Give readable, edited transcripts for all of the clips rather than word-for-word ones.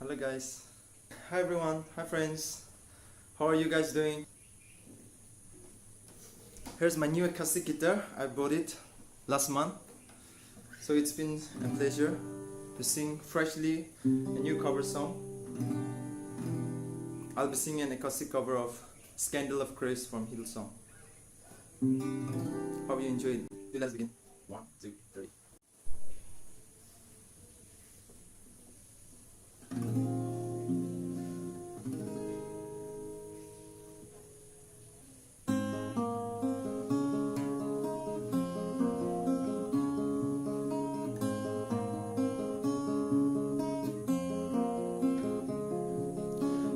Hello guys. Hi everyone. Hi friends. How are you guys doing? Here's my new acoustic guitar. I bought it last month. So it's been a pleasure to sing freshly a new cover song. I'll be singing an acoustic cover of Scandal of Grace from Hillsong. Hope you enjoyed. Let's begin. 1, 2, 3.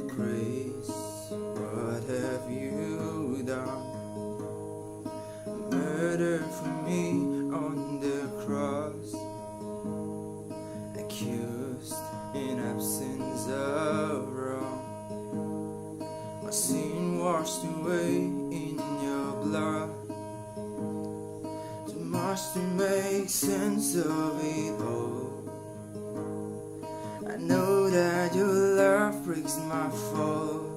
Grace, what have you done? Murder for me on the cross, accused in absence of wrong. My sin washed away in your blood. Too much to make sense of it all. I know that your love breaks my fall.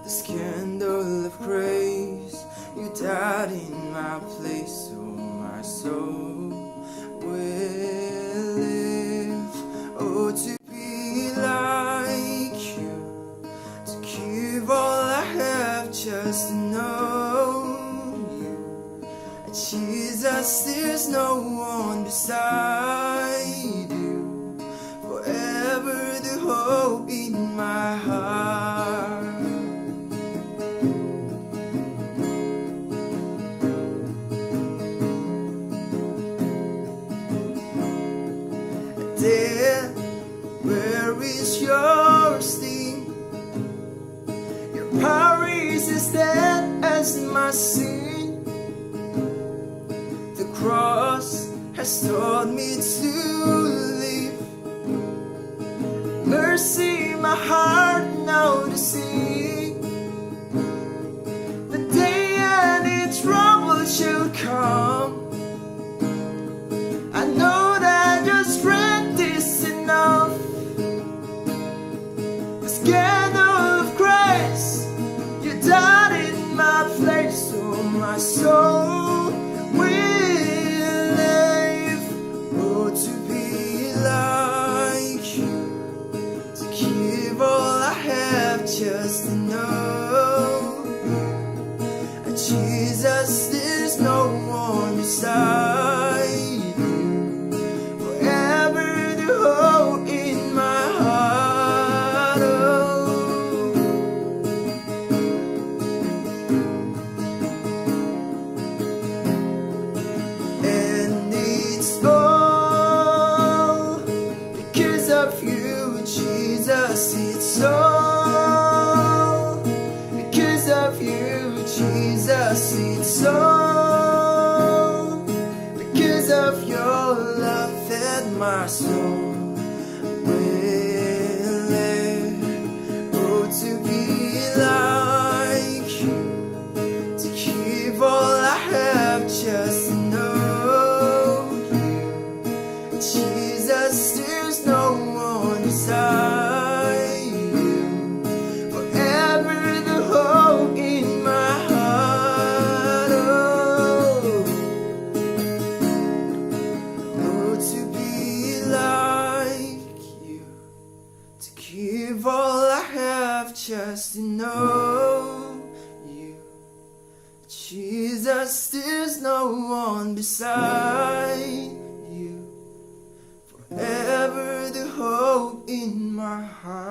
The scandal of grace, you died in my place, so my soul will live. Oh, to be like you, to give all I have just to know you. Jesus, there's no one beside you. Forever the hope in my heart. Death, where is your sting? Your power is as dead as my sin. The cross has taught me to live. Mercy, my heart now to see. The day any trouble shall come. I know that your strength is enough. The scandal of grace, you died in my place, so my soul will live. Oh, to be like you, to give all I have just to know Jesus, there's no one beside you. Forever the hope in my heart. Oh. And it's all because of you, Jesus. It's all because of you, Jesus. It's all because of your love fed my soul will live. Oh, to be like you, to give all I have just to know you. Jesus, there's no one beside you. Forever the hope in my heart. Oh, to be like you, to give all I have just to know you. Jesus, there's no one beside you. Forever the hope in my heart.